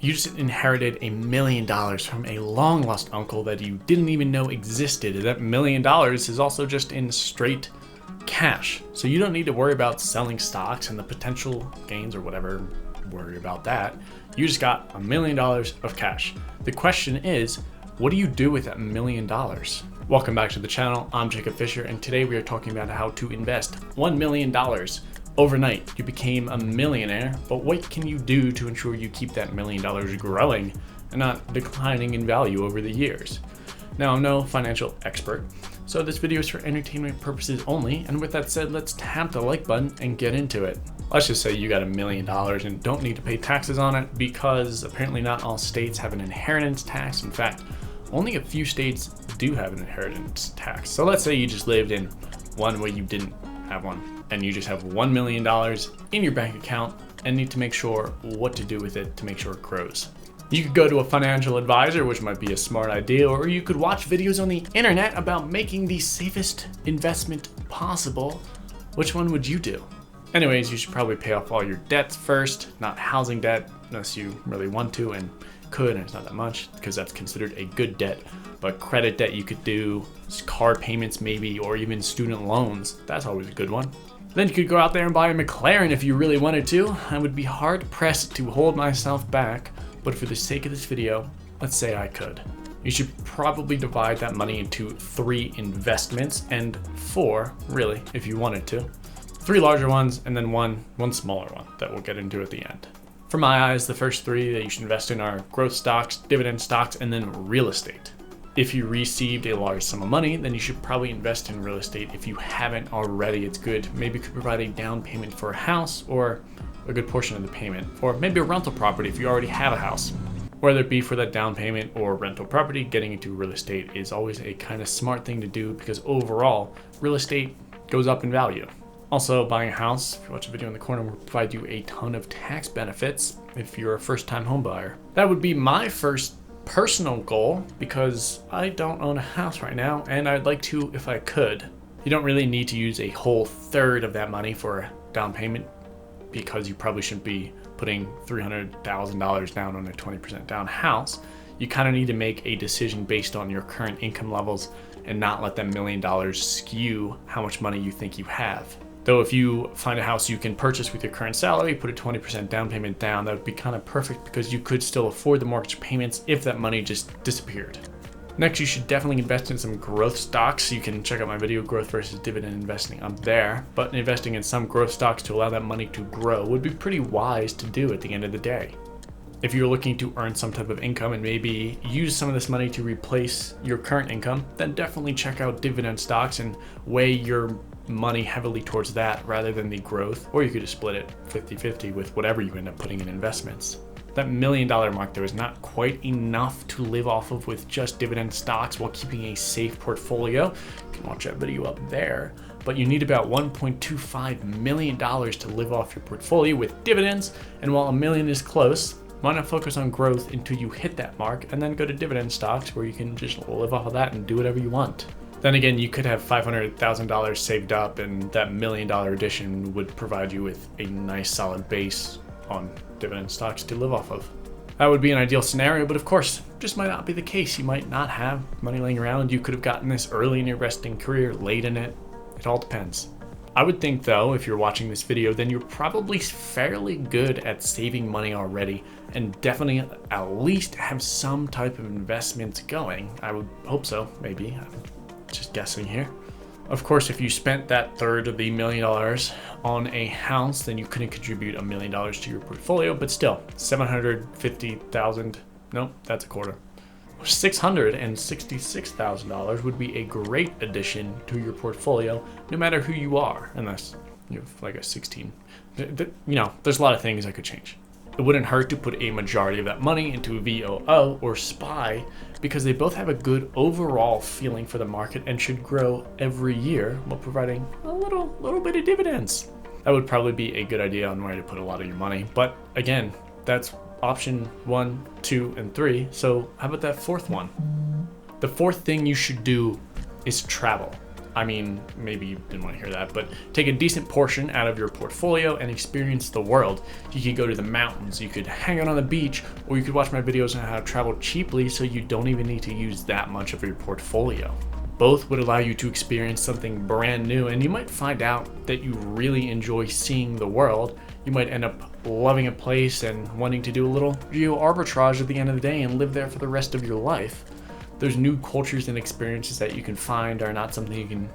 You just inherited $1,000,000 from a long lost uncle that you didn't even know existed. That $1,000,000 is also just in straight cash. So you don't need to worry about selling stocks and the potential gains or whatever. Worry about that. You just got $1,000,000 of cash. The question is, what do you do with that $1,000,000? Welcome back to the channel. I'm Jacob Fisher, and today we are talking about how to invest $1,000,000. Overnight, you became a millionaire, but what can you do to ensure you keep that $1,000,000 growing and not declining in value over the years? Now, I'm no financial expert, so this video is for entertainment purposes only, and with that said, let's tap the like button and get into it. Let's just say you got $1,000,000 and don't need to pay taxes on it because apparently not all states have an inheritance tax. In fact, only a few states do have an inheritance tax. So let's say you just lived in one where you didn't have one, and you just have $1,000,000 in your bank account and need to make sure what to do with it to make sure it grows. You could go to a financial advisor, which might be a smart idea, or you could watch videos on the internet about making the safest investment possible. Which one would you do? Anyways, you should probably pay off all your debts first, not housing debt, unless you really want to and could, and it's not that much because that's considered a good debt. But credit debt you could do, car payments maybe, or even student loans. That's always a good one. Then you could go out there and buy a McLaren if you really wanted to. I would be hard pressed to hold myself back, but for the sake of this video, let's say I could. You should probably divide that money into 3 investments and 4, really, if you wanted to. 3 larger ones and then one smaller one that we'll get into at the end. For my eyes, the first 3 that you should invest in are growth stocks, dividend stocks, and then real estate. If you received a large sum of money, then you should probably invest in real estate. If you haven't already, it's good. Maybe you could provide a down payment for a house or a good portion of the payment, or maybe a rental property if you already have a house. Whether it be for that down payment or rental property, getting into real estate is always a kind of smart thing to do because overall, real estate goes up in value. Also, buying a house, if you watch the video in the corner, will provide you a ton of tax benefits if you're a first-time home buyer. That would be my first personal goal because I don't own a house right now and I'd like to if I could. You don't really need to use a whole third of that money for a down payment because you probably shouldn't be putting $300,000 down on a 20% down house. You kind of need to make a decision based on your current income levels and not let that $1,000,000 skew how much money you think you have. Though if you find a house you can purchase with your current salary, put a 20% down payment down, that would be kind of perfect because you could still afford the mortgage payments if that money just disappeared. Next, you should definitely invest in some growth stocks. You can check out my video, Growth versus Dividend Investing, up there. But investing in some growth stocks to allow that money to grow would be pretty wise to do at the end of the day. If you're looking to earn some type of income and maybe use some of this money to replace your current income, then definitely check out dividend stocks and weigh your money heavily towards that rather than the growth, or you could just split it 50-50 with whatever you end up putting in investments. That $1,000,000 mark there is not quite enough to live off of with just dividend stocks while keeping a safe portfolio. You can watch that video up there, but you need about $1.25 million to live off your portfolio with dividends, and while $1 million is close, why not focus on growth until you hit that mark and then go to dividend stocks where you can just live off of that and do whatever you want. Then again, you could have $500,000 saved up and that $1,000,000 addition would provide you with a nice solid base on dividend stocks to live off of. That would be an ideal scenario, but of course, just might not be the case. You might not have money laying around. You could have gotten this early in your investing career, late in it. It all depends. I would think though, if you're watching this video, then you're probably fairly good at saving money already and definitely at least have some type of investments going. I would hope so, maybe. Just guessing here. Of course, if you spent that third of the $1,000,000 on a house, then you couldn't contribute $1,000,000 to your portfolio, but still, $750,000, nope, that's a quarter. $666,000 would be a great addition to your portfolio, no matter who you are, unless you have like a 16. There's a lot of things that could change. It wouldn't hurt to put a majority of that money into a VOO or SPY because they both have a good overall feeling for the market and should grow every year while providing a little bit of dividends. That would probably be a good idea on where to put a lot of your money. But again, that's option 1, 2, and 3. So how about that 4th one? The 4th thing you should do is travel. I mean, maybe you didn't want to hear that, but take a decent portion out of your portfolio and experience the world. You could go to the mountains, you could hang out on the beach, or you could watch my videos on how to travel cheaply so you don't even need to use that much of your portfolio. Both would allow you to experience something brand new, and you might find out that you really enjoy seeing the world. You might end up loving a place and wanting to do a little geo arbitrage at the end of the day and live there for the rest of your life. Those new cultures and experiences that you can find are not something you can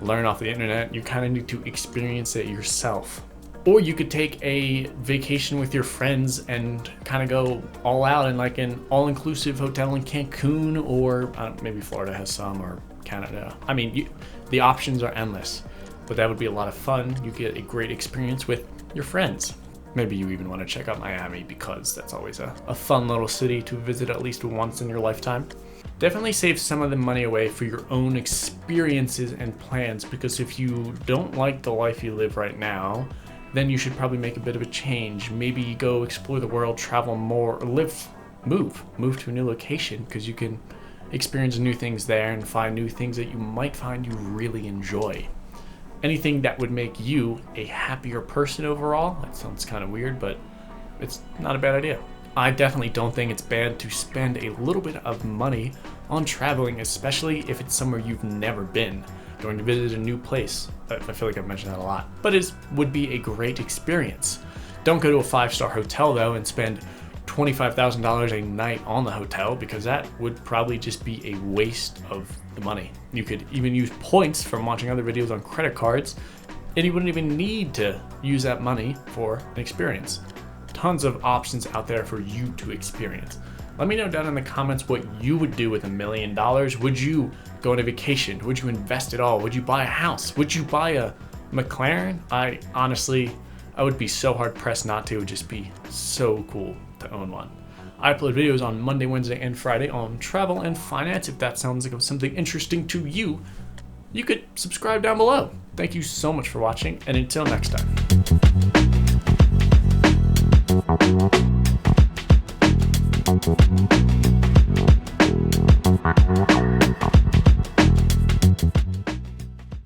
learn off the internet. You kind of need to experience it yourself. Or you could take a vacation with your friends and kind of go all out in like an all-inclusive hotel in Cancun, or maybe Florida has some, or Canada. I mean, the options are endless, but that would be a lot of fun. You get a great experience with your friends. Maybe you even want to check out Miami because that's always a fun little city to visit at least once in your lifetime. Definitely save some of the money away for your own experiences and plans, because if you don't like the life you live right now, then you should probably make a bit of a change. Maybe go explore the world, travel more, or move to a new location, because you can experience new things there and find new things that you might find you really enjoy. Anything that would make you a happier person overall. That sounds kind of weird, but it's not a bad idea. I definitely don't think it's bad to spend a little bit of money on traveling, especially if it's somewhere you've never been. Going to visit a new place. I feel like I've mentioned that a lot, but it would be a great experience. Don't go to a 5-star hotel though and spend $25,000 a night on the hotel, because that would probably just be a waste of the money. You could even use points from watching other videos on credit cards, and you wouldn't even need to use that money for an experience. Tons of options out there for you to experience. Let me know down in the comments what you would do with $1 million. Would you go on a vacation? Would you invest it all? Would you buy a house? Would you buy a McLaren? I would be so hard pressed not to. It would just be so cool to own one. I upload videos on Monday, Wednesday, and Friday on travel and finance. If that sounds like something interesting to you, you could subscribe down below. Thank you so much for watching, and until next time.